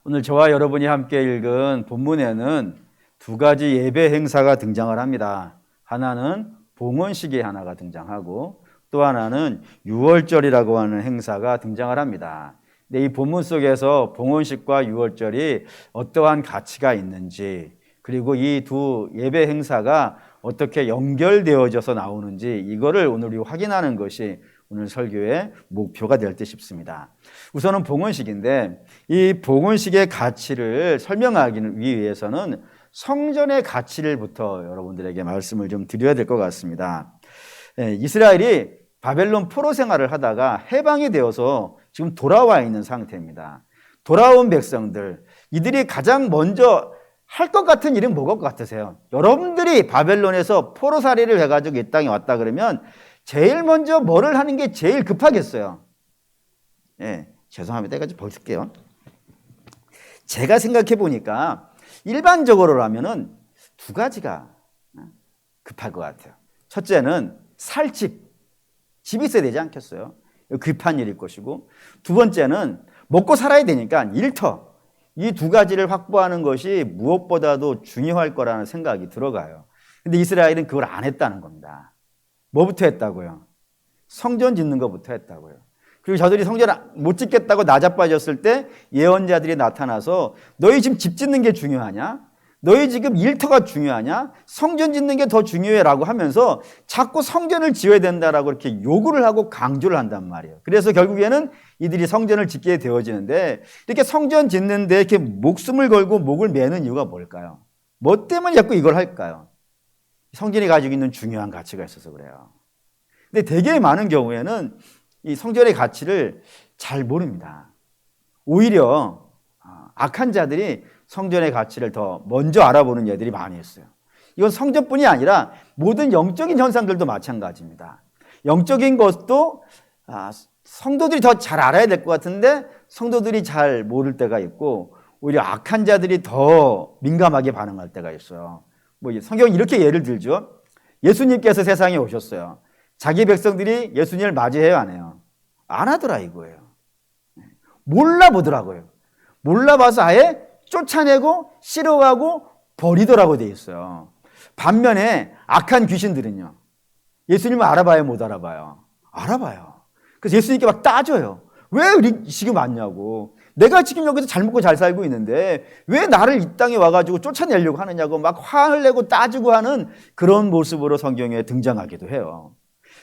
오늘 저와 여러분이 함께 읽은 본문에는 두 가지 예배 행사가 등장을 합니다. 하나는 봉헌식이 하나가 등장하고 또 하나는 유월절이라고 하는 행사가 등장을 합니다. 근데 이 본문 속에서 봉헌식과 유월절이 어떠한 가치가 있는지, 그리고 이 두 예배 행사가 어떻게 연결되어져서 나오는지, 이거를 오늘 우리 확인하는 것이 오늘 설교의 목표가 될 듯 싶습니다. 우선은 봉헌식인데, 이 봉헌식의 가치를 설명하기 위해서는 성전의 가치를부터 여러분들에게 말씀을 좀 드려야 될 것 같습니다. 이스라엘이 바벨론 포로 생활을 하다가 해방이 되어서 지금 돌아와 있는 상태입니다. 돌아온 백성들, 이들이 가장 먼저 할 것 같은 일은 뭐가 것 같으세요? 여러분들이 바벨론에서 포로살이를 해가지고 이 땅에 왔다 그러면 제일 먼저 뭐를 하는 게 제일 급하겠어요? 죄송합니다. 제가 좀 볼게요. 제가 생각해 보니까 일반적으로라면은 두 가지가 급할 것 같아요. 첫째는 살 집이 있어야 되지 않겠어요? 급한 일일 것이고, 두 번째는 먹고 살아야 되니까 일터, 이 두 가지를 확보하는 것이 무엇보다도 중요할 거라는 생각이 들어가요. 근데 이스라엘은 그걸 안 했다는 겁니다. 뭐부터 했다고요? 성전 짓는 것부터 했다고요. 그리고 저들이 성전을 못 짓겠다고 나자빠졌을 때 예언자들이 나타나서 너희 지금 집 짓는 게 중요하냐? 너희 지금 일터가 중요하냐? 성전 짓는 게 더 중요해라고 하면서 자꾸 성전을 지어야 된다라고 이렇게 요구를 하고 강조를 한단 말이에요. 그래서 결국에는 이들이 성전을 짓게 되어지는데, 이렇게 성전 짓는데 이렇게 목숨을 걸고 목을 매는 이유가 뭘까요? 뭐 때문에 자꾸 이걸 할까요? 성전이 가지고 있는 중요한 가치가 있어서 그래요. 근데 되게 많은 경우에는 이 성전의 가치를 잘 모릅니다. 오히려 악한 자들이 성전의 가치를 더 먼저 알아보는 애들이 많이 있어요. 이건 성전뿐이 아니라 모든 영적인 현상들도 마찬가지입니다. 영적인 것도 성도들이 더 잘 알아야 될 것 같은데 성도들이 잘 모를 때가 있고, 오히려 악한 자들이 더 민감하게 반응할 때가 있어요. 성경은 이렇게 예를 들죠. 예수님께서 세상에 오셨어요. 자기 백성들이 예수님을 맞이해요, 안 해요? 안 하더라 이거예요. 몰라보더라고요. 몰라봐서 아예 쫓아내고 싫어하고 버리더라고 돼 있어요. 반면에 악한 귀신들은요, 예수님을 알아봐요, 못 알아봐요? 알아봐요. 그래서 예수님께 막 따져요. 왜 지금 왔냐고. 내가 지금 여기서 잘 먹고 잘 살고 있는데 왜 나를 이 땅에 와가지고 쫓아내려고 하느냐고 막 화를 내고 따지고 하는 그런 모습으로 성경에 등장하기도 해요.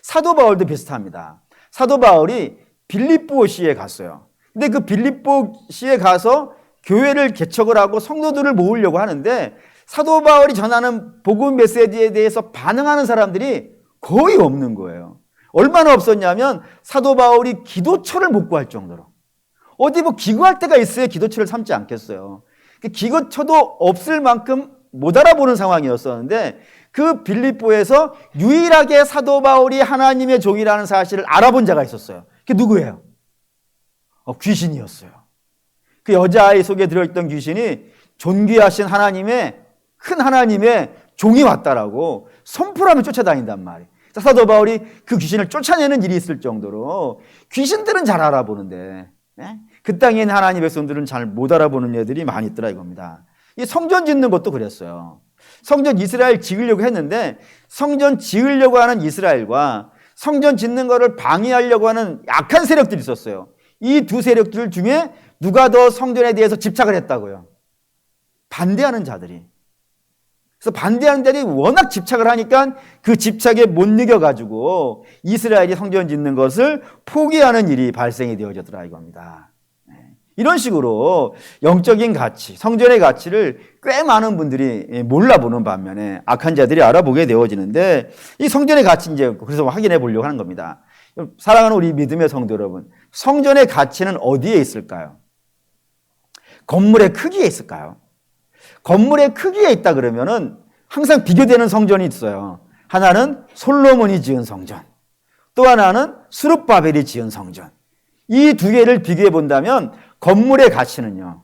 사도 바울도 비슷합니다. 사도 바울이 빌립보시에 갔어요. 근데 그 빌립보시에 가서 교회를 개척을 하고 성도들을 모으려고 하는데, 사도 바울이 전하는 복음 메시지에 대해서 반응하는 사람들이 거의 없는 거예요. 얼마나 없었냐면 사도 바울이 기도처를 못 구할 정도로, 어디 기구할 때가 있어야 기도처를 삼지 않겠어요. 기도처도 없을 만큼 못 알아보는 상황이었었는데, 그 빌립보에서 유일하게 사도 바울이 하나님의 종이라는 사실을 알아본 자가 있었어요. 그게 누구예요? 귀신이었어요. 그 여자아이 속에 들어있던 귀신이 존귀하신 하나님의, 큰 하나님의 종이 왔다라고 선포하며 쫓아다닌단 말이에요. 사도 바울이 그 귀신을 쫓아내는 일이 있을 정도로 귀신들은 잘 알아보는데 그 땅에 있는 하나님의 백성들은 잘 못 알아보는 애들이 많이 있더라 이겁니다. 이 성전 짓는 것도 그랬어요. 성전 이스라엘 지으려고 했는데, 성전 지으려고 하는 이스라엘과 성전 짓는 거를 방해하려고 하는 악한 세력들이 있었어요. 이 두 세력들 중에 누가 더 성전에 대해서 집착을 했다고요? 반대하는 자들이. 그래서 반대하는 자들이 워낙 집착을 하니까 그 집착에 못 이겨가지고 이스라엘이 성전 짓는 것을 포기하는 일이 발생이 되어졌더라 이겁니다. 이런 식으로 영적인 가치, 성전의 가치를 꽤 많은 분들이 몰라보는 반면에 악한 자들이 알아보게 되어지는데, 이 성전의 가치 이제 그래서 확인해 보려고 하는 겁니다. 사랑하는 우리 믿음의 성도 여러분, 성전의 가치는 어디에 있을까요? 건물의 크기에 있을까요? 건물의 크기에 있다 그러면은 항상 비교되는 성전이 있어요. 하나는 솔로몬이 지은 성전, 또 하나는 스룹바벨이 지은 성전. 이 두 개를 비교해 본다면 건물의 가치는요,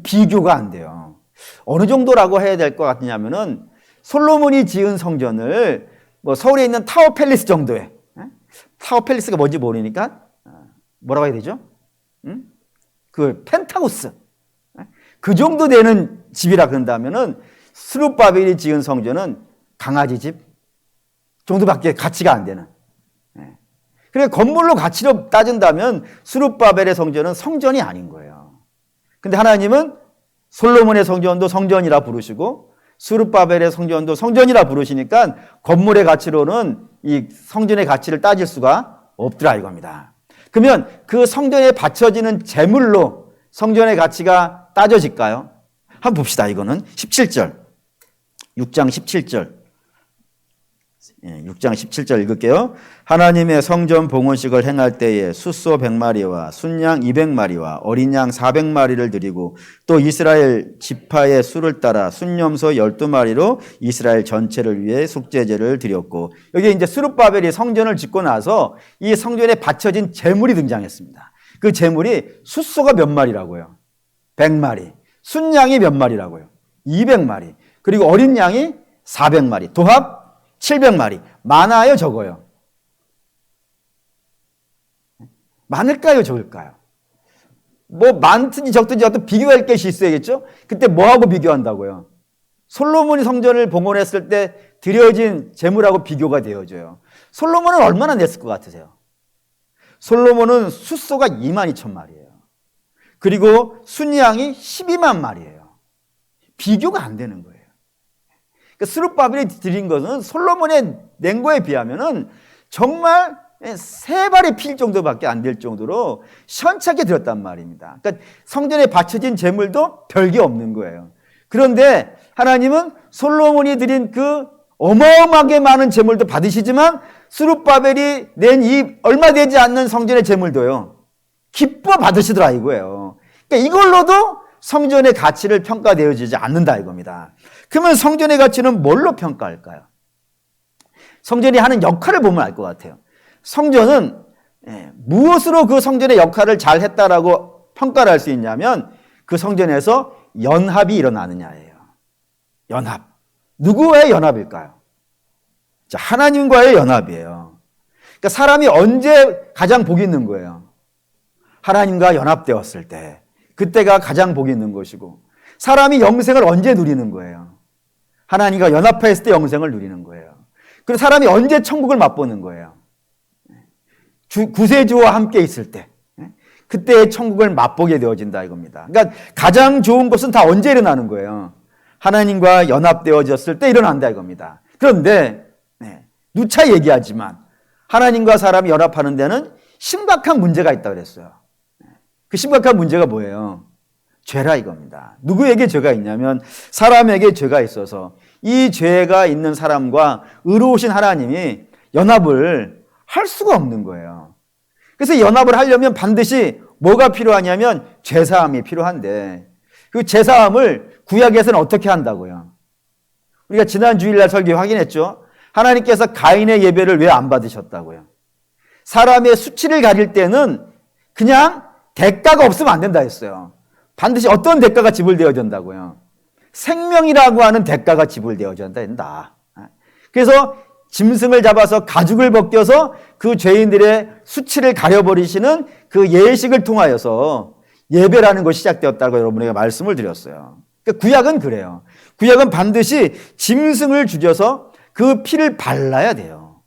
비교가 안 돼요. 어느 정도라고 해야 될 것 같냐면은 솔로몬이 지은 성전을 서울에 있는 타워 팰리스 정도의, 타워 팰리스가 뭔지 모르니까 뭐라고 해야 되죠? 그 펜트하우스, 그 정도 되는 집이라 그런다면은 스룹바벨이 지은 성전은 강아지 집 정도밖에 가치가 안 되는. 그래 건물로 가치로 따진다면 스룹바벨의 성전은 성전이 아닌 거예요. 근데 하나님은 솔로몬의 성전도 성전이라 부르시고 스룹바벨의 성전도 성전이라 부르시니까 건물의 가치로는 이 성전의 가치를 따질 수가 없더라 이겁니다. 그러면 그 성전에 바쳐지는 제물로 성전의 가치가 따져질까요? 한번 봅시다. 이거는 17절 6장 17절 6장 17절 읽을게요. 하나님의 성전 봉헌식을 행할 때에 숫소 100마리와 순양 200마리와 어린 양 400마리를 드리고 또 이스라엘 지파의 수를 따라 순염소 12마리로 이스라엘 전체를 위해 속죄제를 드렸고, 여기 이제 스룹바벨이 성전을 짓고 나서 이 성전에 바쳐진 제물이 등장했습니다. 그 제물이 숫소가 몇 마리라고요? 100마리. 순양이 몇 마리라고요? 200마리. 그리고 어린 양이 400마리. 도합 700마리. 많아요, 적어요? 많을까요, 적을까요? 뭐 많든지 적든지 어떤 비교할 것이 있어야겠죠? 그때 뭐하고 비교한다고요? 솔로몬이 성전을 봉헌했을 때 드려진 제물하고 비교가 되어져요. 솔로몬은 얼마나 냈을 것 같으세요? 솔로몬은 숫소가 2만 2천 마리예요. 그리고 순양이 12만 마리예요. 비교가 안 되는 거예요. 그러니까 스룹바벨이 드린 것은 솔로몬의 낸 거에 비하면은 정말 세 발이 필 정도밖에 안 될 정도로 시원찮게 드렸단 말입니다. 그러니까 성전에 바쳐진 제물도 별게 없는 거예요. 그런데 하나님은 솔로몬이 드린 그 어마어마하게 많은 제물도 받으시지만 스룹바벨이 낸 이 얼마 되지 않는 성전의 제물도요, 기뻐 받으시더라 이거예요. 그러니까 이걸로도 성전의 가치를 평가되어지지 않는다 이겁니다. 그러면 성전의 가치는 뭘로 평가할까요? 성전이 하는 역할을 보면 알 것 같아요. 성전은 무엇으로 그 성전의 역할을 잘 했다라고 평가를 할 수 있냐면 그 성전에서 연합이 일어나느냐예요. 연합. 누구와의 연합일까요? 자, 하나님과의 연합이에요. 그러니까 사람이 언제 가장 복이 있는 거예요? 하나님과 연합되었을 때. 그때가 가장 복이 있는 것이고, 사람이 영생을 언제 누리는 거예요? 하나님과 연합했을 때 영생을 누리는 거예요. 그리고 사람이 언제 천국을 맛보는 거예요? 구세주와 함께 있을 때. 그때 천국을 맛보게 되어진다 이겁니다. 그러니까 가장 좋은 것은 다 언제 일어나는 거예요? 하나님과 연합되어졌을 때 일어난다 이겁니다. 그런데 누차 얘기하지만 하나님과 사람이 연합하는 데는 심각한 문제가 있다고 그랬어요. 그 심각한 문제가 뭐예요? 죄라 이겁니다. 누구에게 죄가 있냐면 사람에게 죄가 있어서 이 죄가 있는 사람과 의로우신 하나님이 연합을 할 수가 없는 거예요. 그래서 연합을 하려면 반드시 뭐가 필요하냐면 죄사함이 필요한데, 그 죄사함을 구약에서는 어떻게 한다고요? 우리가 지난 주일날 설교 확인했죠? 하나님께서 가인의 예배를 왜 안 받으셨다고요? 사람의 수치를 가릴 때는 그냥 대가가 없으면 안 된다 했어요. 반드시 어떤 대가가 지불되어야 된다고요? 생명이라고 하는 대가가 지불되어야 된다. 그래서 짐승을 잡아서 가죽을 벗겨서 그 죄인들의 수치를 가려버리시는 그 예식을 통하여서 예배라는 것이 시작되었다고 여러분에게 말씀을 드렸어요. 그러니까 구약은 그래요. 구약은 반드시 짐승을 죽여서 그 피를 발라야 돼요.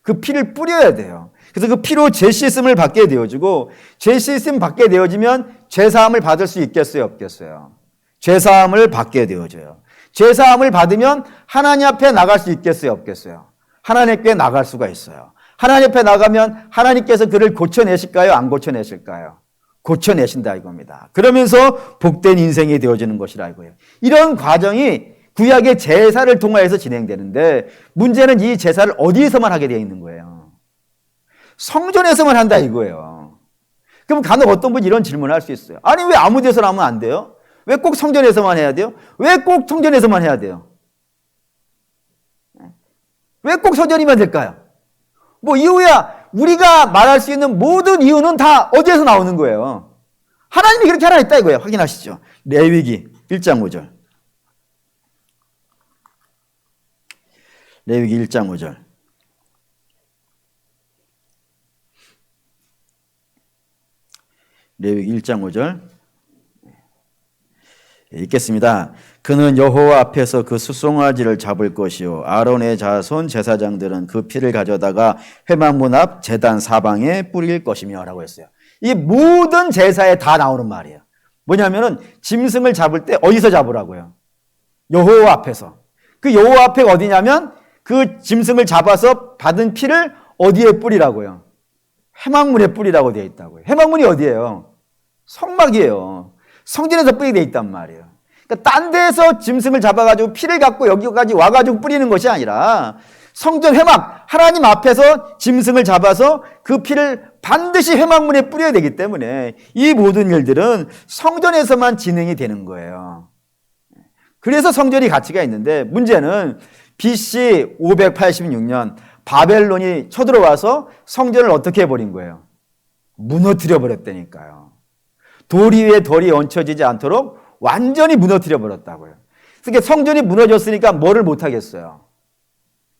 그 피를 뿌려야 돼요. 그래서 그 피로 죄 씻음을 받게 되어지고, 죄 씻음 받게 되어지면 죄사함을 받을 수 있겠어요, 없겠어요? 죄사함을 받게 되어져요. 죄사함을 받으면 하나님 앞에 나갈 수 있겠어요, 없겠어요? 하나님께 나갈 수가 있어요. 하나님 앞에 나가면 하나님께서 그를 고쳐내실까요, 안 고쳐내실까요? 고쳐내신다 이겁니다. 그러면서 복된 인생이 되어지는 것이라 이거예요. 이런 과정이 구약의 제사를 통하여서 진행되는데, 문제는 이 제사를 어디에서만 하게 되어 있는 거예요? 성전에서만 한다 이거예요. 그럼 간혹 어떤 분이 이런 질문을 할 수 있어요. 아니 왜 아무 데서나 하면 안 돼요? 왜 꼭 성전에서만 해야 돼요? 왜 꼭 성전에서만 해야 돼요? 왜 꼭 성전이면 될까요? 뭐 이유야, 우리가 말할 수 있는 모든 이유는 다 어디에서 나오는 거예요? 하나님이 그렇게 하나 했다 이거예요. 확인하시죠. 레위기 1장 5절. 레위기 1장 5절. 레위기 1장 5절. 읽겠습니다. 그는 여호와 앞에서 그 수송아지를 잡을 것이요 아론의 자손 제사장들은 그 피를 가져다가 회막문 앞 제단 사방에 뿌릴 것이며 라고 했어요. 이 모든 제사에 다 나오는 말이에요. 뭐냐면은 짐승을 잡을 때 어디서 잡으라고요? 여호와 앞에서. 그 여호와 앞에가 어디냐면 그 짐승을 잡아서 받은 피를 어디에 뿌리라고요? 회막문에 뿌리라고 되어 있다고요. 회막문이 어디예요? 성막이에요. 성전에서 뿌리게 되어 있단 말이에요. 그러니까 딴 데서 짐승을 잡아가지고 피를 갖고 여기까지 와가지고 뿌리는 것이 아니라 성전 회막, 하나님 앞에서 짐승을 잡아서 그 피를 반드시 회막문에 뿌려야 되기 때문에 이 모든 일들은 성전에서만 진행이 되는 거예요. 그래서 성전이 가치가 있는데 문제는 BC 586년 바벨론이 쳐들어와서 성전을 어떻게 해버린 거예요? 무너뜨려 버렸다니까요. 돌 위에 돌이 얹혀지지 않도록 완전히 무너뜨려 버렸다고요. 그러니까 성전이 무너졌으니까 뭐를 못하겠어요?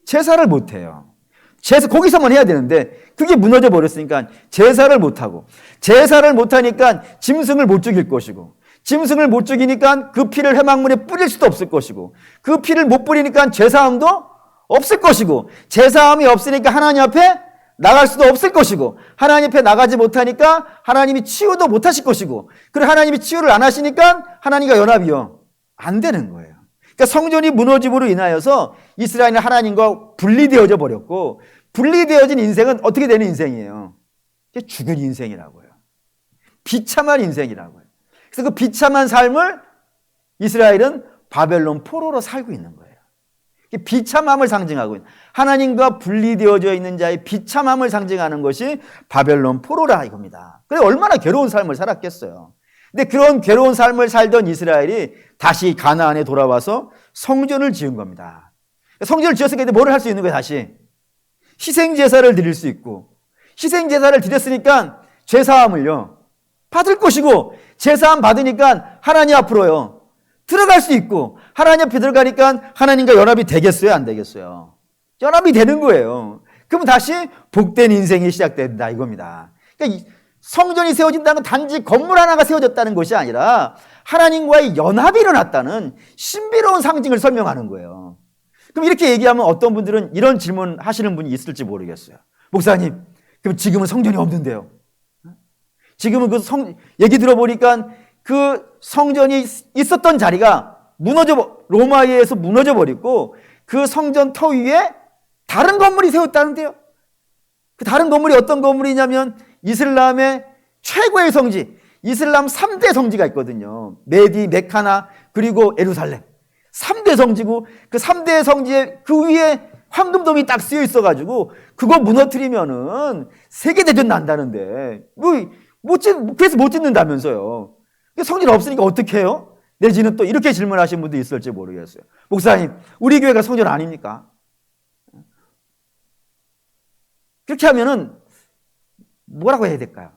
제사를 못해요. 제사 거기서만 해야 되는데 그게 무너져 버렸으니까 제사를 못하고, 제사를 못하니까 짐승을 못 죽일 것이고, 짐승을 못 죽이니까 그 피를 회막문에 뿌릴 수도 없을 것이고, 그 피를 못 뿌리니까 제사함도 없을 것이고, 제사함이 없으니까 하나님 앞에 나갈 수도 없을 것이고, 하나님 앞에 나가지 못하니까 하나님이 치유도 못하실 것이고, 그리고 하나님이 치유를 안 하시니까 하나님과 연합이요 안 되는 거예요. 그러니까 성전이 무너짐으로 인하여서 이스라엘은 하나님과 분리되어져 버렸고, 분리되어진 인생은 어떻게 되는 인생이에요? 죽은 인생이라고요. 비참한 인생이라고요. 그래서 그 비참한 삶을 이스라엘은 바벨론 포로로 살고 있는 거예요. 비참함을 상징하고 있는, 하나님과 분리되어져 있는 자의 비참함을 상징하는 것이 바벨론 포로라 이겁니다. 그래 얼마나 괴로운 삶을 살았겠어요. 근데 그런 괴로운 삶을 살던 이스라엘이 다시 가나안에 돌아와서 성전을 지은 겁니다. 성전을 지었으니까 뭐를 할 수 있는 거예요? 다시 희생제사를 드릴 수 있고, 희생제사를 드렸으니까 제사함을요 받을 것이고, 제사함 받으니까 하나님 앞으로요 들어갈 수 있고, 하나님 앞에 들어가니까 하나님과 연합이 되겠어요? 안 되겠어요? 연합이 되는 거예요. 그럼 다시 복된 인생이 시작된다 이겁니다. 그러니까 성전이 세워진다는 건 단지 건물 하나가 세워졌다는 것이 아니라 하나님과의 연합이 일어났다는 신비로운 상징을 설명하는 거예요. 그럼 이렇게 얘기하면 어떤 분들은 이런 질문 하시는 분이 있을지 모르겠어요. 목사님, 그럼 지금은 성전이 없는데요? 지금은 얘기 들어보니까 그 성전이 있었던 자리가 로마에 의해서 무너져 버리고 그 성전 터 위에 다른 건물이 세웠다는데요. 그 다른 건물이 어떤 건물이냐면 이슬람의 최고의 성지, 이슬람 3대 성지가 있거든요. 메디, 메카나, 그리고 예루살렘. 3대 성지고 그 3대 성지에 그 위에 황금돔이 딱 쓰여 있어가지고 그거 무너뜨리면은 세계대전 난다는데 그래서 못 짓는다면서요. 성전 없으니까 어떻게 해요? 내지는 또 이렇게 질문하신 분도 있을지 모르겠어요. 목사님, 우리 교회가 성전 아닙니까? 그렇게 하면은 뭐라고 해야 될까요?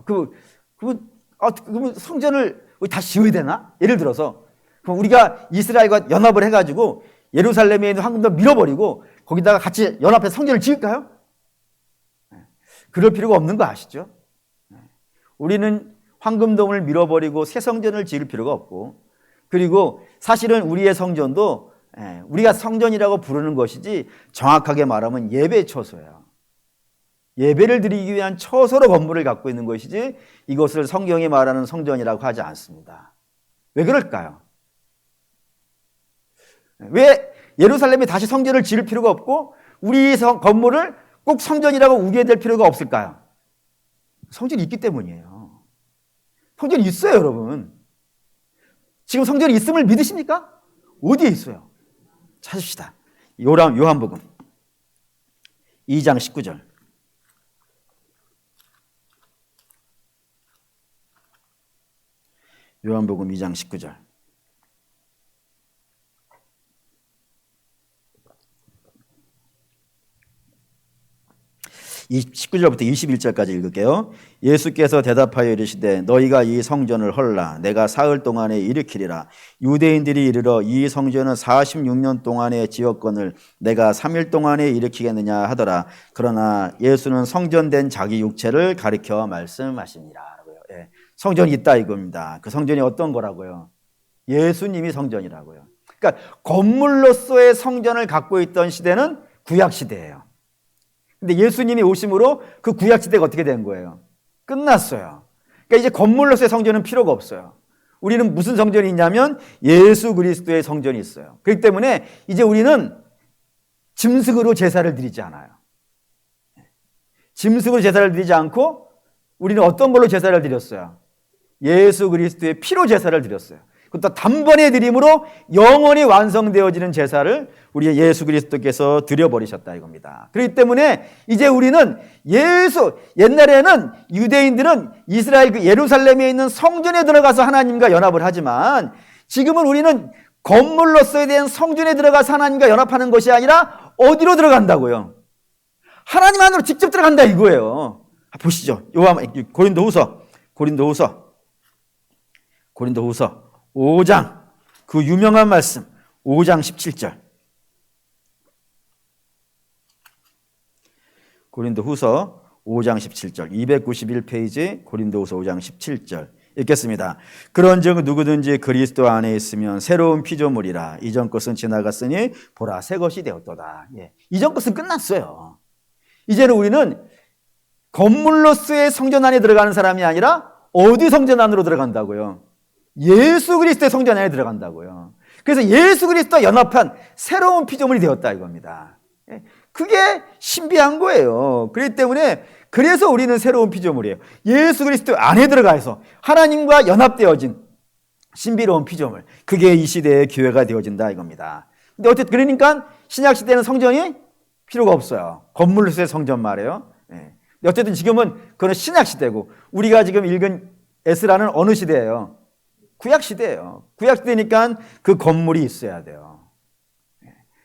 그러면 성전을 다시 지어야 되나? 예를 들어서 그럼 우리가 이스라엘과 연합을 해가지고 예루살렘에 있는 황금도 밀어버리고 거기다가 같이 연합해서 성전을 지을까요? 그럴 필요가 없는 거 아시죠? 우리는 황금돔을 밀어버리고 새 성전을 지을 필요가 없고, 그리고 사실은 우리의 성전도 우리가 성전이라고 부르는 것이지 정확하게 말하면 예배 처소예요. 예배를 드리기 위한 처소로 건물을 갖고 있는 것이지 이것을 성경이 말하는 성전이라고 하지 않습니다. 왜 그럴까요? 왜 예루살렘에 다시 성전을 지을 필요가 없고 우리 건물을 꼭 성전이라고 우기게 될 필요가 없을까요? 성전이 있기 때문이에요. 성전이 있어요, 여러분. 지금 성전이 있음을 믿으십니까? 어디에 있어요? 찾읍시다. 요한복음 2장 19절. 요한복음 2장 19절. 이 19절부터 21절까지 읽을게요. 예수께서 대답하여 이르시되 너희가 이 성전을 헐라 내가 사흘 동안에 일으키리라. 유대인들이 이르러 이 성전은 46년 동안에 지었거늘 내가 3일 동안에 일으키겠느냐 하더라. 그러나 예수는 성전된 자기 육체를 가리켜 말씀하시니라. 성전이 있다 이겁니다. 그 성전이 어떤 거라고요? 예수님이 성전이라고요. 그러니까 건물로서의 성전을 갖고 있던 시대는 구약 시대예요. 근데 예수님이 오심으로 그 구약 시대가 어떻게 된 거예요? 끝났어요. 그러니까 이제 건물로서의 성전은 필요가 없어요. 우리는 무슨 성전이 있냐면 예수 그리스도의 성전이 있어요. 그렇기 때문에 이제 우리는 짐승으로 제사를 드리지 않아요. 짐승으로 제사를 드리지 않고 우리는 어떤 걸로 제사를 드렸어요? 예수 그리스도의 피로 제사를 드렸어요. 그것도 단번에 드림으로 영원히 완성되어지는 제사를 우리 예수 그리스도께서 드려버리셨다 이겁니다. 그렇기 때문에 이제 우리는 옛날에는 유대인들은 이스라엘 그 예루살렘에 있는 성전에 들어가서 하나님과 연합을 하지만 지금은 우리는 건물로서에 대한 성전에 들어가서 하나님과 연합하는 것이 아니라 어디로 들어간다고요? 하나님 안으로 직접 들어간다 이거예요. 보시죠. 고린도후서 5장 그 유명한 말씀 5장 17절. 고린도후서 5장 17절 291페이지 고린도후서 5장 17절 읽겠습니다. 그런즉 누구든지 그리스도 안에 있으면 새로운 피조물이라 이전 것은 지나갔으니 보라 새 것이 되었도다. 이전 것은 끝났어요. 이제는 우리는 건물로서의 성전 안에 들어가는 사람이 아니라 어디 성전 안으로 들어간다고요? 예수 그리스도의 성전 안에 들어간다고요. 그래서 예수 그리스도와 연합한 새로운 피조물이 되었다 이겁니다. 그게 신비한 거예요. 그렇기 때문에 그래서 우리는 새로운 피조물이에요. 예수 그리스도 안에 들어가서 하나님과 연합되어진 신비로운 피조물. 그게 이 시대의 교회가 되어진다 이겁니다. 근데 어쨌든 그러니까 신약 시대는 성전이 필요가 없어요. 건물로서의 성전 말이에요. 어쨌든 지금은 그건 신약 시대고 우리가 지금 읽은 에스라는 어느 시대예요? 구약 시대예요. 구약 시대니까 그 건물이 있어야 돼요.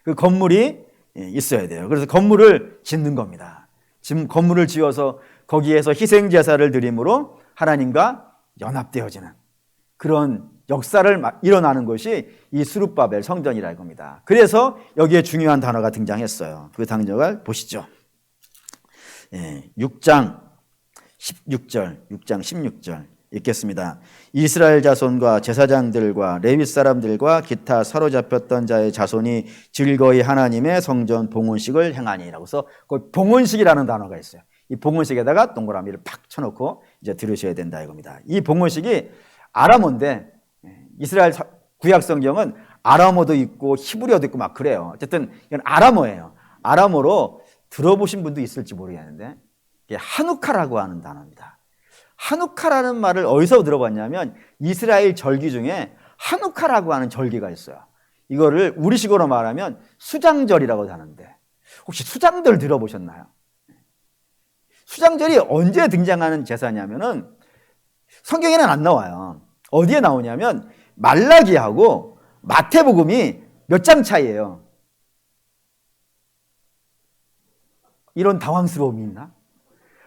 그 건물이 있어야 돼요. 그래서 건물을 짓는 겁니다. 지금 건물을 지어서 거기에서 희생 제사를 드림으로 하나님과 연합되어지는 그런 역사를 일어나는 것이 이 스룹바벨 성전이라 이겁니다. 그래서 여기에 중요한 단어가 등장했어요. 그 단어를 보시죠. 6장 16절 읽겠습니다. 이스라엘 자손과 제사장들과 레위 사람들과 기타 사로잡혔던 자의 자손이 즐거이 하나님의 성전 봉헌식을 행하니라고 해서 그 봉헌식이라는 단어가 있어요. 이 봉헌식에다가 동그라미를 팍 쳐놓고 이제 들으셔야 된다 이겁니다. 이 봉헌식이 아람어인데 이스라엘 구약 성경은 아람어도 있고 히브리어도 있고 막 그래요. 어쨌든 이건 아람어예요. 아람어로 들어보신 분도 있을지 모르겠는데 이게 하누카라고 하는 단어입니다. 하누카라는 말을 어디서 들어봤냐면 이스라엘 절기 중에 하누카라고 하는 절기가 있어요. 이거를 우리식으로 말하면 수장절이라고 하는데 혹시 수장절 들어보셨나요? 수장절이 언제 등장하는 제사냐면은 성경에는 안 나와요. 어디에 나오냐면 말라기하고 마태복음이 몇 장 차이예요. 이런 당황스러움이 있나?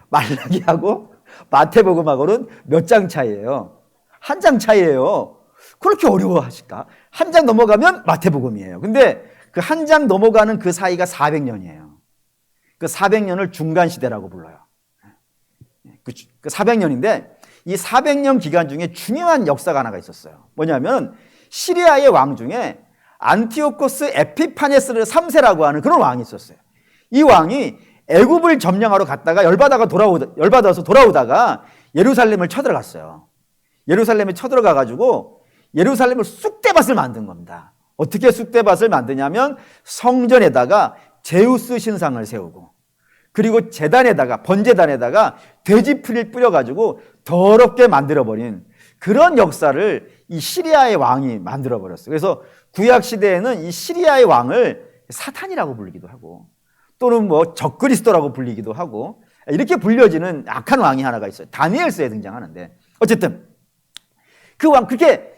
말라기하고 마태복음하고는 몇 장 차이예요? 한 장 차이예요. 그렇게 어려워하실까? 한 장 넘어가면 마태복음이에요. 근데 그 한 장 넘어가는 그 사이가 400년이에요. 그 400년을 중간시대라고 불러요. 그 400년인데 이 400년 기간 중에 중요한 역사가 하나가 있었어요. 뭐냐면 시리아의 왕 중에 안티오코스 에피파네스 3세라고 하는 그런 왕이 있었어요. 이 왕이 애굽을 점령하러 갔다가 열받아서 돌아오다가 예루살렘을 쳐들어갔어요. 예루살렘에 쳐들어가가지고 예루살렘을 쑥대밭을 만든 겁니다. 어떻게 쑥대밭을 만드냐면 성전에다가 제우스 신상을 세우고 그리고 번제단에다가 돼지피를 뿌려가지고 더럽게 만들어버린 그런 역사를 이 시리아의 왕이 만들어버렸어요. 그래서 구약시대에는 이 시리아의 왕을 사탄이라고 불리기도 하고 또는 적그리스도라고 불리기도 하고 이렇게 불려지는 악한 왕이 하나가 있어요. 다니엘서에 등장하는데 어쨌든 그 왕 그렇게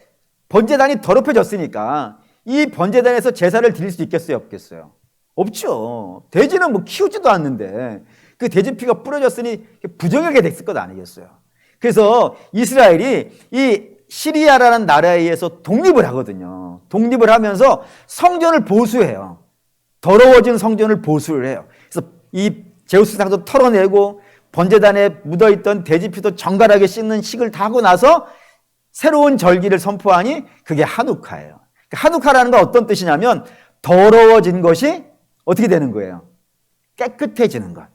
번제단이 더럽혀졌으니까 이 번제단에서 제사를 드릴 수 있겠어요? 없겠어요? 없죠. 돼지는 키우지도 않는데 그 돼지 피가 뿌려졌으니 부정하게 됐을 것 아니겠어요? 그래서 이스라엘이 이 시리아라는 나라에 의해서 독립을 하거든요. 독립을 하면서 성전을 보수해요. 더러워진 성전을 보수를 해요. 그래서 이 제우스 상도 털어내고 번제단에 묻어있던 돼지피도 정갈하게 씻는 식을 다 하고 나서 새로운 절기를 선포하니 그게 한우카예요. 한우카라는 건 어떤 뜻이냐면 더러워진 것이 어떻게 되는 거예요? 깨끗해지는 것.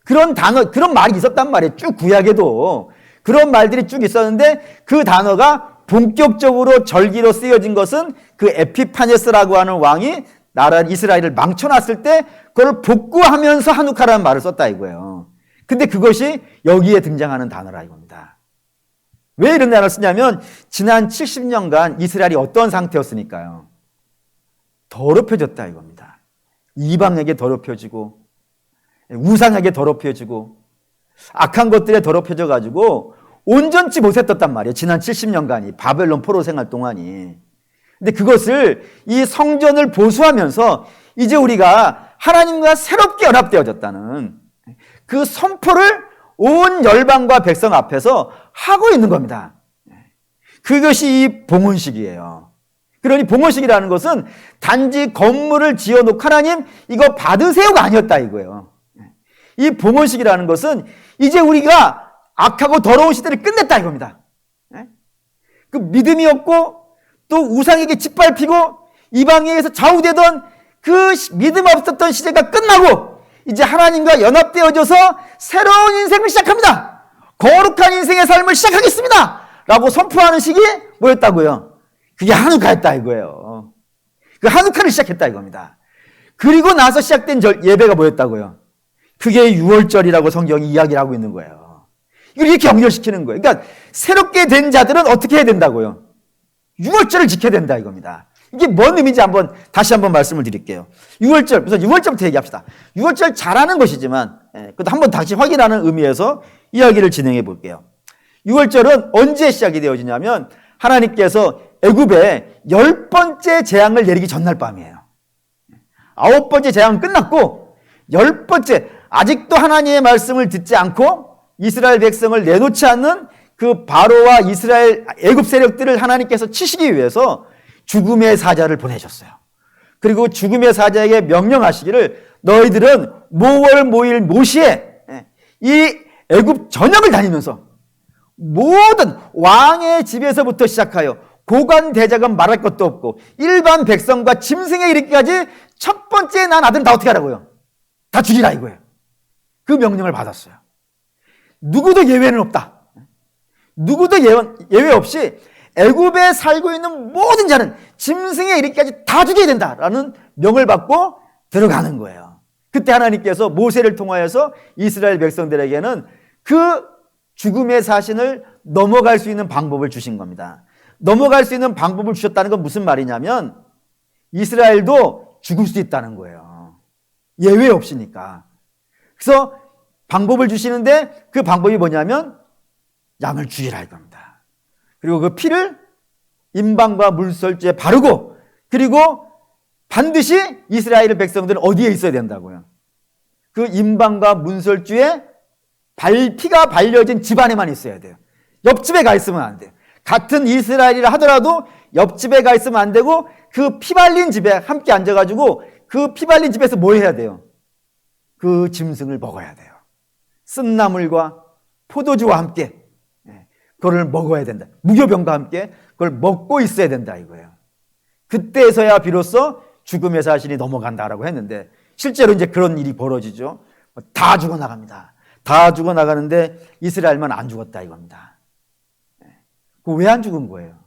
그런 단어, 그런 말이 있었단 말이에요. 쭉 구약에도 그런 말들이 쭉 있었는데 그 단어가 본격적으로 절기로 쓰여진 것은 그 에피파네스라고 하는 왕이 나라 이스라엘을 망쳐놨을 때 그걸 복구하면서 한우카라는 말을 썼다 이거예요. 근데 그것이 여기에 등장하는 단어라 이겁니다. 왜 이런 단어를 쓰냐면 지난 70년간 이스라엘이 어떤 상태였으니까요. 더럽혀졌다 이겁니다. 이방에게 더럽혀지고 우상에게 더럽혀지고 악한 것들에 더럽혀져 가지고 온전치 못했단 말이에요. 지난 70년간이 바벨론 포로 생활 동안이. 근데 그것을 이 성전을 보수하면서 이제 우리가 하나님과 새롭게 연합되어졌다는 그 선포를 온 열방과 백성 앞에서 하고 있는 겁니다. 그것이 이 봉헌식이에요. 그러니 봉헌식이라는 것은 단지 건물을 지어놓고 하나님 이거 받으세요가 아니었다 이거예요. 이 봉헌식이라는 것은 이제 우리가 악하고 더러운 시대를 끝냈다 이겁니다. 그 믿음이 없고 또 우상에게 짓밟히고 이방에 의해서 좌우되던 그 믿음 없었던 시대가 끝나고 이제 하나님과 연합되어져서 새로운 인생을 시작합니다. 거룩한 인생의 삶을 시작하겠습니다. 라고 선포하는 시기 뭐였다고요? 그게 한우카였다 이거예요. 그 한우카를 시작했다 이겁니다. 그리고 나서 시작된 예배가 뭐였다고요? 그게 유월절이라고 성경이 이야기를 하고 있는 거예요. 이걸 이렇게 연결시키는 거예요. 그러니까 새롭게 된 자들은 어떻게 해야 된다고요? 유월절을 지켜야 된다 이겁니다. 이게 뭔 의미인지 다시 한번 말씀을 드릴게요. 유월절, 우선 유월절부터 얘기합시다. 유월절 잘하는 것이지만 그것도 한번 다시 확인하는 의미에서 이야기를 진행해 볼게요. 유월절은 언제 시작이 되어지냐면 하나님께서 애굽에 10번째 재앙을 내리기 전날 밤이에요. 9번째 재앙은 끝났고 10번째 아직도 하나님의 말씀을 듣지 않고 이스라엘 백성을 내놓지 않는 그 바로와 이스라엘 애굽 세력들을 하나님께서 치시기 위해서 죽음의 사자를 보내셨어요. 그리고 죽음의 사자에게 명령하시기를 너희들은 모월 모일 모시에 이 애굽 전역을 다니면서 모든 왕의 집에서부터 시작하여 고관 대작은 말할 것도 없고 일반 백성과 짐승에 이르기까지 첫 번째 난 아들은 다 어떻게 하라고요? 다 죽이라 이거예요. 그 명령을 받았어요. 누구도 예외는 없다. 누구도 예외 없이 애굽에 살고 있는 모든 자는 짐승에 이르기까지 다 죽여야 된다라는 명을 받고 들어가는 거예요. 그때 하나님께서 모세를 통하여서 이스라엘 백성들에게는 그 죽음의 사신을 넘어갈 수 있는 방법을 주신 겁니다. 넘어갈 수 있는 방법을 주셨다는 건 무슨 말이냐면 이스라엘도 죽을 수 있다는 거예요. 예외 없으니까. 그래서 방법을 주시는데 그 방법이 뭐냐면 양을 죽이라 이겁니다. 그리고 그 피를 임방과 물설주에 바르고 그리고 반드시 이스라엘 백성들은 어디에 있어야 된다고요? 그 임방과 문설주에 피가 발려진 집안에만 있어야 돼요. 옆집에 가 있으면 안 돼요. 같은 이스라엘이라 하더라도 옆집에 가 있으면 안 되고 그 피 발린 집에 함께 앉아가지고 그 피 발린 집에서 뭐 해야 돼요? 그 짐승을 먹어야 돼요. 쓴나물과 포도주와 함께 그걸 먹어야 된다. 무교병과 함께 그걸 먹고 있어야 된다 이거예요. 그때서야 비로소 죽음의 사신이 넘어간다라고 했는데 실제로 이제 그런 일이 벌어지죠. 다 죽어나갑니다. 다 죽어나가는데 이스라엘만 안 죽었다 이겁니다. 왜 안 죽은 거예요?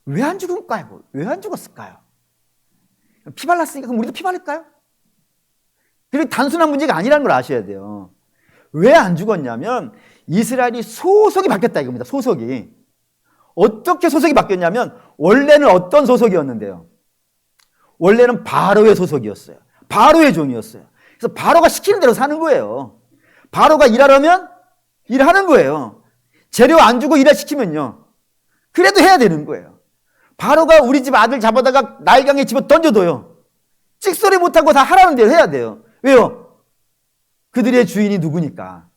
왜 안 죽을까요? 왜 안 죽었을까요? 피 발랐으니까 그럼 우리도 피 바를까요? 그리고 단순한 문제가 아니라는 걸 아셔야 돼요. 왜 안 죽었냐면 이스라엘이 소속이 바뀌었다 이겁니다. 소속이. 어떻게 소속이 바뀌었냐면 원래는 어떤 소속이었는데요. 원래는 바로의 소속이었어요. 바로의 종이었어요. 그래서 바로가 시키는 대로 사는 거예요. 바로가 일하려면 일하는 거예요. 재료 안 주고 일을 시키면요. 그래도 해야 되는 거예요. 바로가 우리 집 아들 잡아다가 나일강에 집어 던져둬요. 찍소리 못하고 다 하라는 대로 해야 돼요. 왜요? 그들의 주인이 누구니까?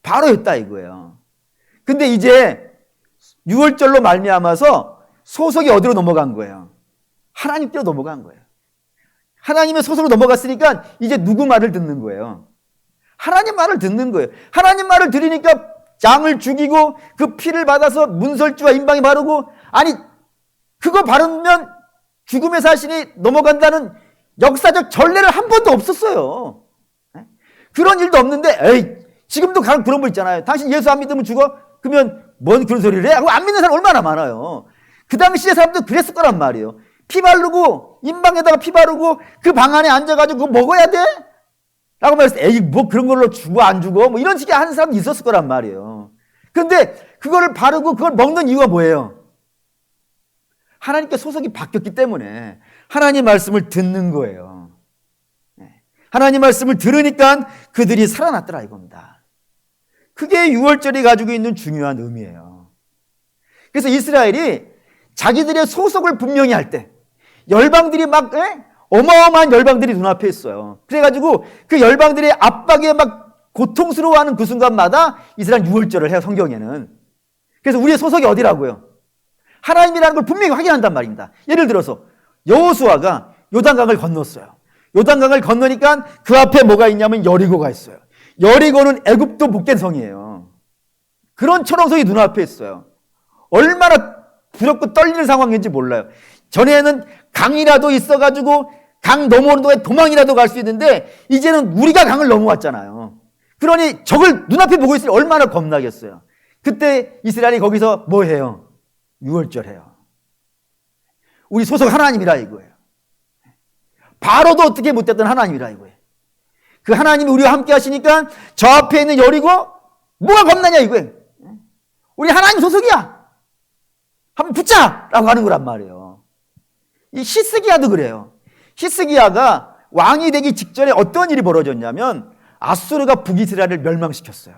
바로였다 이거예요. 근데 이제 유월절로 말미암아서 소속이 어디로 넘어간 거예요? 하나님께로 넘어간 거예요. 하나님의 소속으로 넘어갔으니까 이제 누구 말을 듣는 거예요? 하나님 말을 듣는 거예요. 하나님 말을 들으니까 양을 죽이고 그 피를 받아서 문설주와 임방에 바르고, 아니 그거 바르면 죽음의 사신이 넘어간다는 역사적 전례를 한 번도 없었어요. 그런 일도 없는데, 에이, 지금도 그런 분 있잖아요. 당신 예수 안 믿으면 죽어? 그러면 뭔 그런 소리를 해? 하고 안 믿는 사람 얼마나 많아요. 그 당시에 사람들 그랬을 거란 말이에요. 피 바르고 임방에다가 피 바르고 그 방 안에 앉아가지고 그거 먹어야 돼? 라고 말했을 때, 에이, 뭐 그런 걸로 죽어 안 죽어? 뭐 이런 식의 하는 사람도 있었을 거란 말이에요. 근데 그거를 바르고 그걸 먹는 이유가 뭐예요? 하나님께 소속이 바뀌었기 때문에 하나님 말씀을 듣는 거예요. 하나님 말씀을 들으니까 그들이 살아났더라 이겁니다. 그게 6월절이 가지고 있는 중요한 의미예요. 그래서 이스라엘이 자기들의 소속을 분명히 할 때 열방들이 막 어마어마한 열방들이 눈앞에 있어요. 그래가지고 그 열방들의 압박에 막 고통스러워하는 그 순간마다 이스라엘 6월절을 해요, 성경에는. 그래서 우리의 소속이 어디라고요? 하나님이라는 걸 분명히 확인한단 말입니다. 예를 들어서 여호수아가 요단강을 건넜어요. 요단강을 건너니까 그 앞에 뭐가 있냐면 여리고가 있어요. 여리고는 애굽도 복된 성이에요. 그런 초롱성이 눈앞에 있어요. 얼마나 두렵고 떨리는 상황인지 몰라요. 전에는 강이라도 있어가지고 강 넘어오는 동안에 도망이라도 갈 수 있는데 이제는 우리가 강을 넘어왔잖아요. 그러니 적을 눈앞에 보고 있으니 얼마나 겁나겠어요. 그때 이스라엘이 거기서 뭐 해요? 6월절 해요. 우리 소속 하나님이라 이거예요. 바로도 어떻게 못했던 하나님이라 이거예요. 그 하나님이 우리와 함께 하시니까 저 앞에 있는 여리고 뭐가 겁나냐 이거예요. 우리 하나님 소속이야. 한번 붙자! 라고 하는 거란 말이에요. 이 히스기야도 그래요. 히스기야가 왕이 되기 직전에 어떤 일이 벌어졌냐면 아수르가 북이스라엘을 멸망시켰어요.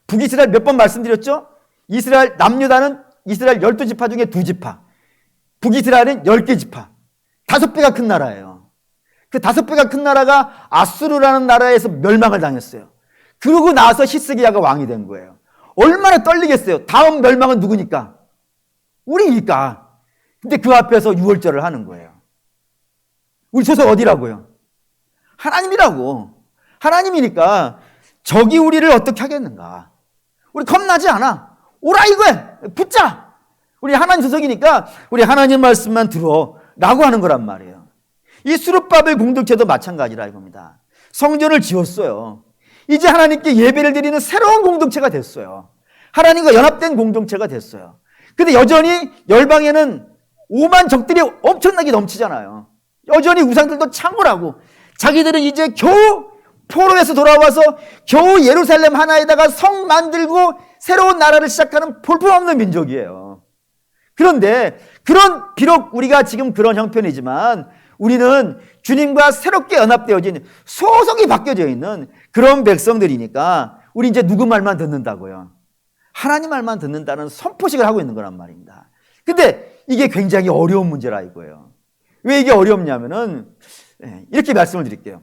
북이스라엘 몇 번 말씀드렸죠? 이스라엘 남유다는 이스라엘 12지파 중에 2지파, 북이스라엘은 10개 지파, 5배가 큰 나라예요. 그 5배가 큰 나라가 아수르라는 나라에서 멸망을 당했어요. 그러고 나서 히스기야가 왕이 된 거예요. 얼마나 떨리겠어요. 다음 멸망은 누구니까? 우리니까. 근데 그 앞에서 6월절을 하는 거예요. 우리 소속 어디라고요? 하나님이라고. 하나님이니까 적이 우리를 어떻게 하겠는가? 우리 겁나지 않아. 오라 이거야. 붙자. 우리 하나님 소속이니까 우리 하나님 말씀만 들어 라고 하는 거란 말이에요. 이 수르바벨 공동체도 마찬가지라 이겁니다. 성전을 지었어요. 이제 하나님께 예배를 드리는 새로운 공동체가 됐어요. 하나님과 연합된 공동체가 됐어요. 근데 여전히 열방에는 오만 적들이 엄청나게 넘치잖아요. 여전히 우상들도 창궐하고 자기들은 이제 겨우 포로에서 돌아와서 겨우 예루살렘 하나에다가 성 만들고 새로운 나라를 시작하는 볼품없는 민족이에요. 그런데 비록 우리가 지금 그런 형편이지만 우리는 주님과 새롭게 연합되어진 소속이 바뀌어져 있는 그런 백성들이니까 우리 이제 누구 말만 듣는다고요? 하나님 말만 듣는다는 선포식을 하고 있는 거란 말입니다. 근데 이게 굉장히 어려운 문제라 이거예요. 왜 이게 어렵냐면은 이렇게 말씀을 드릴게요.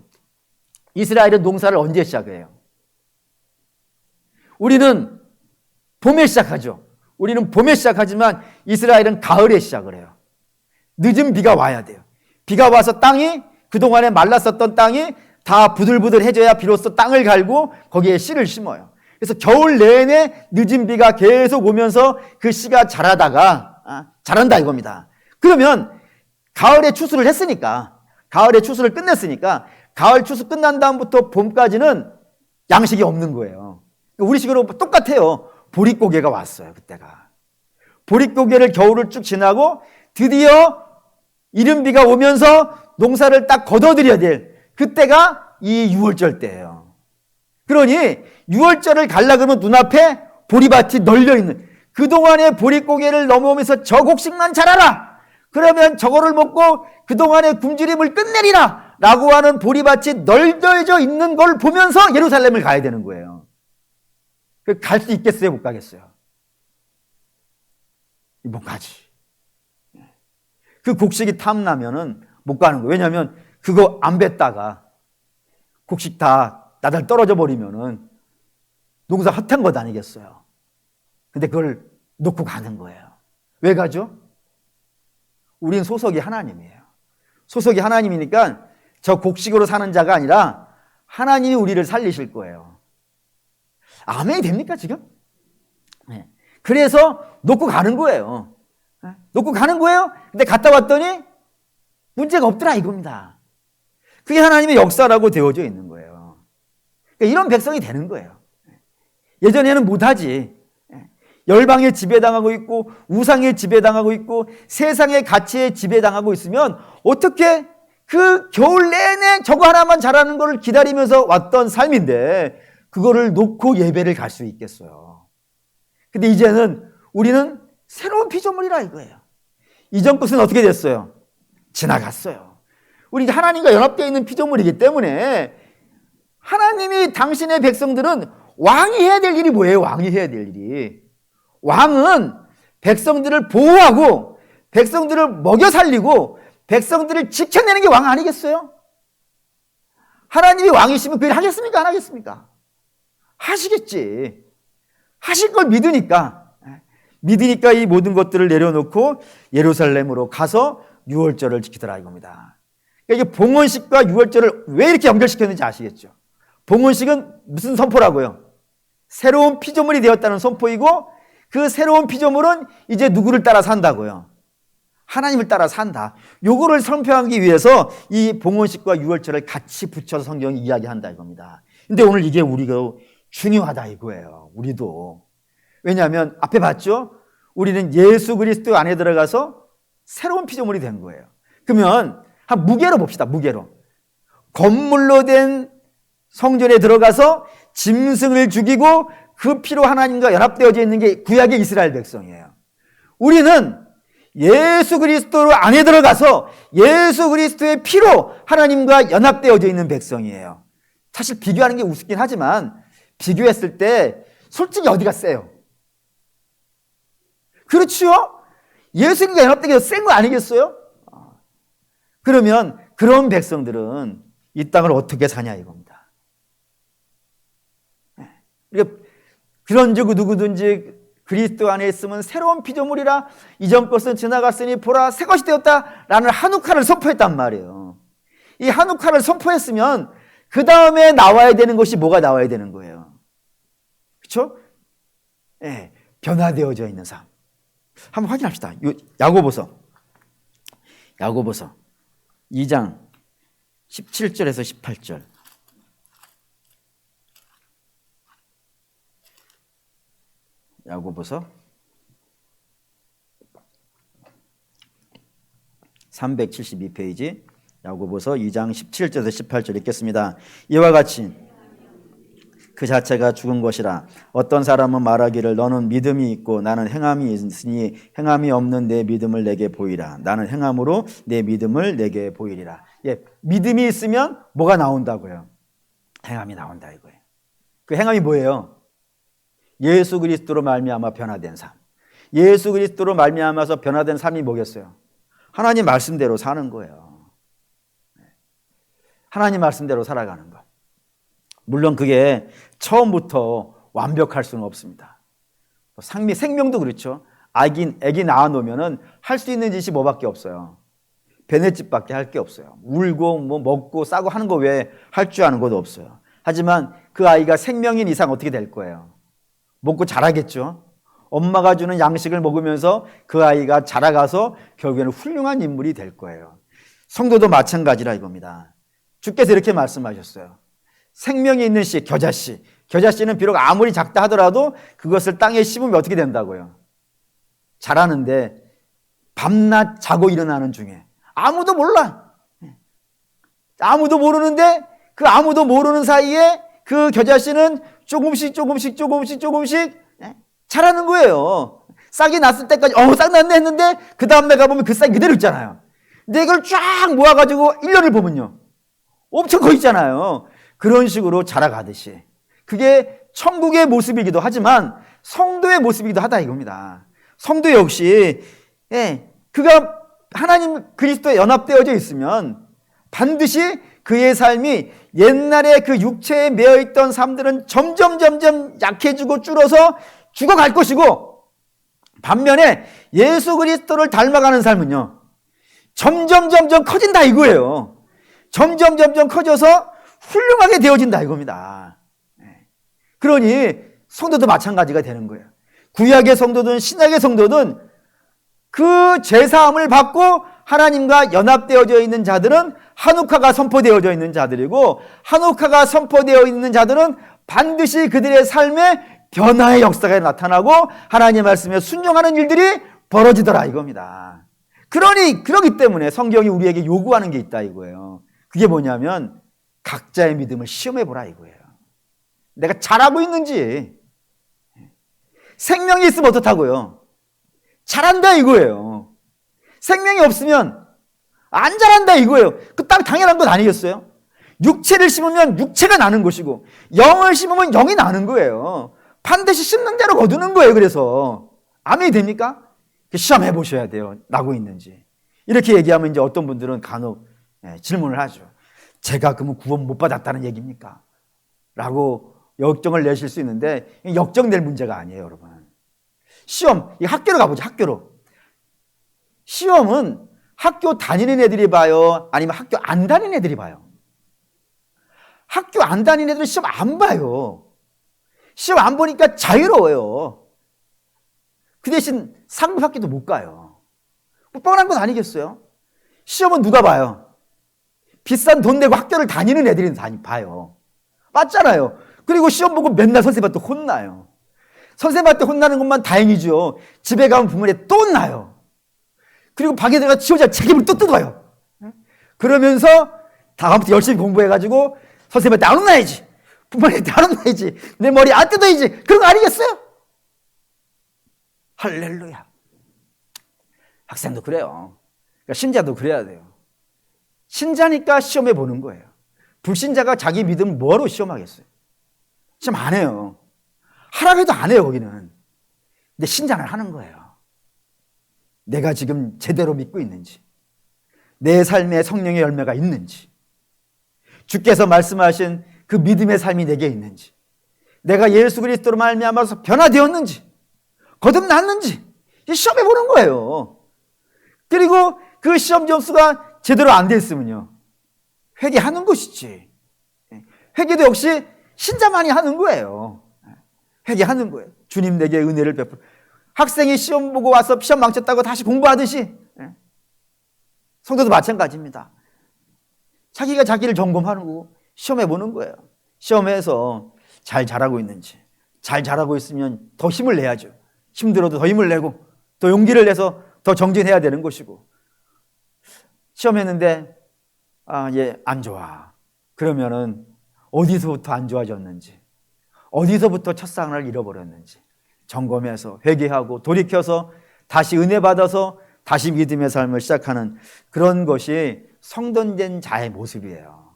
이스라엘은 농사를 언제 시작해요? 우리는 봄에 시작하죠. 우리는 봄에 시작하지만 이스라엘은 가을에 시작을 해요. 늦은 비가 와야 돼요. 비가 와서 땅이 그동안에 말랐었던 땅이 다 부들부들해져야 비로소 땅을 갈고 거기에 씨를 심어요. 그래서 겨울 내내 늦은 비가 계속 오면서 그 씨가 자란다 이겁니다. 그러면 가을에 추수를 했으니까, 가을에 추수를 끝냈으니까 가을 추수 끝난 다음부터 봄까지는 양식이 없는 거예요. 우리 식으로 똑같아요. 보릿고개가 왔어요. 그때가 보릿고개를 겨울을 쭉 지나고 드디어 이른 비가 오면서 농사를 딱 거둬들여야 될 그때가 이 6월절 때예요. 그러니 6월절을 가려고 하면 눈앞에 보리밭이 널려있는 그동안의 보릿고개를 넘어오면서 저 곡식만 자라라. 그러면 저거를 먹고 그동안의 굶주림을 끝내리라 라고 하는 보리밭이 널려져 있는 걸 보면서 예루살렘을 가야 되는 거예요. 갈 수 있겠어요? 못 가겠어요? 못 가지. 그 곡식이 탐나면은 못 가는 거예요. 왜냐하면 그거 안 뱉다가 곡식 다 나달 떨어져 버리면은 농사 헛한 것 아니겠어요? 근데 그걸 놓고 가는 거예요. 왜 가죠? 우린 소속이 하나님이에요. 소속이 하나님이니까 저 곡식으로 사는 자가 아니라 하나님이 우리를 살리실 거예요. 아멘이 됩니까 지금? 네. 그래서 놓고 가는 거예요. 놓고 가는 거예요. 근데 갔다 왔더니 문제가 없더라 이겁니다. 그게 하나님의 역사라고 되어져 있는 거예요. 그러니까 이런 백성이 되는 거예요. 예전에는 못하지. 열방에 지배당하고 있고 우상에 지배당하고 있고 세상의 가치에 지배당하고 있으면 어떻게 그 겨울 내내 저거 하나만 잘하는 거를 기다리면서 왔던 삶인데 그거를 놓고 예배를 갈 수 있겠어요. 근데 이제는 우리는 새로운 피조물이라 이거예요. 이전 것은 어떻게 됐어요? 지나갔어요. 우리 이제 하나님과 연합되어 있는 피조물이기 때문에 하나님이 당신의 백성들은 왕이 해야 될 일이 뭐예요? 왕이 해야 될 일이. 왕은 백성들을 보호하고 백성들을 먹여 살리고 백성들을 지켜내는 게 왕 아니겠어요? 하나님이 왕이시면 그 일 하겠습니까? 안 하겠습니까? 하시겠지. 하실 걸 믿으니까 이 모든 것들을 내려놓고 예루살렘으로 가서 유월절을 지키더라 이겁니다. 그러니까 이게 봉헌식과 유월절을 왜 이렇게 연결시켰는지 아시겠죠? 봉헌식은 무슨 선포라고요? 새로운 피조물이 되었다는 선포이고 그 새로운 피조물은 이제 누구를 따라 산다고요? 하나님을 따라 산다. 요거를 선포하기 위해서 이 봉헌식과 유월절을 같이 붙여서 성경이 이야기한다 이겁니다. 근데 오늘 이게 우리가 중요하다 이거예요. 우리도. 왜냐하면 앞에 봤죠? 우리는 예수 그리스도 안에 들어가서 새로운 피조물이 된 거예요. 그러면 한 무게로 봅시다. 무게로. 건물로 된 성전에 들어가서 짐승을 죽이고 그 피로 하나님과 연합되어져 있는 게 구약의 이스라엘 백성이에요. 우리는 예수 그리스도 안에 들어가서 예수 그리스도의 피로 하나님과 연합되어져 있는 백성이에요. 사실 비교하는 게 우습긴 하지만 비교했을 때 솔직히 어디가 세요? 그렇죠? 예수님과 연합되게 센 거 아니겠어요? 그러면 그런 백성들은 이 땅을 어떻게 사냐 이겁니다. 그러니까 그런즉 누구든지 그리스도 안에 있으면 새로운 피조물이라 이전 것은 지나갔으니 보라 새 것이 되었다라는 한우카를 선포했단 말이에요. 이 한우카를 선포했으면 그 다음에 나와야 되는 것이 뭐가 나와야 되는 거예요? 그렇죠? 네, 변화되어져 있는 삶. 한번 확인합시다. 야고보서 2장 17절에서 18절. 야고보서 372페이지 야고보서 2장 17절에서 18절 읽겠습니다. 이와 같이 그 자체가 죽은 것이라 어떤 사람은 말하기를 너는 믿음이 있고 나는 행함이 있으니 행함이 없는 내 믿음을 내게 보이라. 나는 행함으로 내 믿음을 내게 보이리라. 예, 믿음이 있으면 뭐가 나온다고요? 행함이 나온다 이거예요. 그 행함이 뭐예요? 예수 그리스도로 말미암아 변화된 삶. 예수 그리스도로 말미암아서 변화된 삶이 뭐겠어요? 하나님 말씀대로 사는 거예요. 하나님 말씀대로 살아가는 거. 물론 그게 처음부터 완벽할 수는 없습니다. 생명도 그렇죠. 애기 낳아놓으면 할 수 있는 짓이 뭐밖에 없어요? 베네짓밖에 할 게 없어요. 울고 뭐 먹고 싸고 하는 거 외에 할 줄 아는 것도 없어요. 하지만 그 아이가 생명인 이상 어떻게 될 거예요? 먹고 자라겠죠. 엄마가 주는 양식을 먹으면서 그 아이가 자라가서 결국에는 훌륭한 인물이 될 거예요. 성도도 마찬가지라 이겁니다. 주께서 이렇게 말씀하셨어요. 생명이 있는 씨, 겨자씨. 겨자씨는 비록 아무리 작다 하더라도 그것을 땅에 심으면 어떻게 된다고요? 자라는데 밤낮 자고 일어나는 중에 아무도 몰라. 아무도 모르는데 그 아무도 모르는 사이에 그 겨자씨는 조금씩 자라는 거예요. 싹이 났을 때까지 싹 났네 했는데 그 다음에 가보면 그 싹이 그대로 있잖아요. 근데 이걸 쫙 모아가지고 1년을 보면요 엄청 커 있잖아요. 그런 식으로 자라가듯이 그게 천국의 모습이기도 하지만 성도의 모습이기도 하다 이겁니다. 성도 역시 그가 하나님 그리스도에 연합되어져 있으면 반드시 그의 삶이 옛날에 그 육체에 매여있던 삶들은 점점 약해지고 줄어서 죽어갈 것이고 반면에 예수 그리스도를 닮아가는 삶은요 점점 커진다 이거예요. 점점 커져서 훌륭하게 되어진다 이겁니다. 그러니 성도도 마찬가지가 되는 거예요. 구약의 성도든 신약의 성도든 그 죄사함을 받고 하나님과 연합되어져 있는 자들은 한옥화가 선포되어져 있는 자들이고, 한옥화가 선포되어 있는 자들은 반드시 그들의 삶에 변화의 역사가 나타나고 하나님의 말씀에 순종하는 일들이 벌어지더라 이겁니다. 그러기 때문에 성경이 우리에게 요구하는 게 있다 이거예요. 그게 뭐냐면 각자의 믿음을 시험해 보라 이거예요. 내가 잘하고 있는지. 생명이 있으면 어떻다고요? 잘한다 이거예요. 생명이 없으면 안 잘한다 이거예요. 그 딱 당연한 건 아니겠어요? 육체를 심으면 육체가 나는 것이고 영을 심으면 영이 나는 거예요. 반드시 심는 대로 거두는 거예요. 그래서 아멘이 됩니까? 시험해 보셔야 돼요. 나고 있는지. 이렇게 얘기하면 이제 어떤 분들은 간혹 질문을 하죠. 제가 그러면 구원 못 받았다는 얘기입니까? 라고 역정을 내실 수 있는데 역정될 문제가 아니에요, 여러분. 시험, 이 학교로 가보죠. 학교로. 시험은 학교 다니는 애들이 봐요? 아니면 학교 안 다니는 애들이 봐요? 학교 안 다니는 애들은 시험 안 봐요. 시험 안 보니까 자유로워요. 그 대신 상급학교도 못 가요. 뭐 뻔한 건 아니겠어요? 시험은 누가 봐요? 비싼 돈 내고 학교를 다니는 애들이 봐요. 맞잖아요. 그리고 시험 보고 맨날 선생님한테 혼나요. 선생님한테 혼나는 것만 다행이죠. 집에 가면 부모님한테 또 혼나요. 그리고 방에 들어가 지호자 책임을 또 뜯어요. 그러면서 다음부터 열심히 공부해가지고 선생님한테 안 혼나야지. 부모님한테 안 혼나야지. 내 머리 안 뜯어야지. 그런 거 아니겠어요? 할렐루야. 학생도 그래요. 그러니까 신자도 그래야 돼요. 신자니까 시험해 보는 거예요. 불신자가 자기 믿음 뭐로 시험하겠어요? 시험 안 해요. 하라고 해도 안 해요, 거기는. 근데 신장을 하는 거예요. 내가 지금 제대로 믿고 있는지, 내 삶에 성령의 열매가 있는지, 주께서 말씀하신 그 믿음의 삶이 내게 있는지, 내가 예수 그리스도로 말미암아서 변화되었는지, 거듭났는지 시험해 보는 거예요. 그리고 그 시험 점수가 제대로 안 됐으면요, 회개하는 것이지. 회개도 역시 신자만이 하는 거예요. 회개하는 거예요. 주님 내게 은혜를 베풀어. 학생이 시험 보고 와서 시험 망쳤다고 다시 공부하듯이 성도도 마찬가지입니다. 자기가 자기를 점검하는 거고 시험해 보는 거예요. 시험해서 잘 자라고 있는지. 잘 자라고 있으면 더 힘을 내야죠. 힘들어도 더 힘을 내고 더 용기를 내서 더 정진해야 되는 것이고, 시험했는데 얘 안 좋아. 그러면은 어디서부터 안 좋아졌는지, 어디서부터 첫상을 잃어버렸는지 점검해서 회개하고 돌이켜서 다시 은혜 받아서 다시 믿음의 삶을 시작하는 그런 것이 성돈된 자의 모습이에요.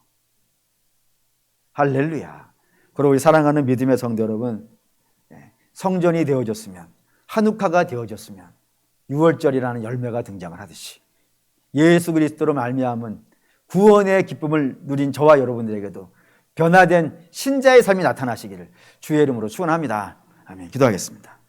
할렐루야. 그리고 우리 사랑하는 믿음의 성도 여러분, 성전이 되어졌으면, 한옥화가 되어졌으면 6월절이라는 열매가 등장을 하듯이 예수 그리스도로 말미암은 구원의 기쁨을 누린 저와 여러분들에게도 변화된 신자의 삶이 나타나시기를 주의 이름으로 축원합니다. 아멘. 기도하겠습니다.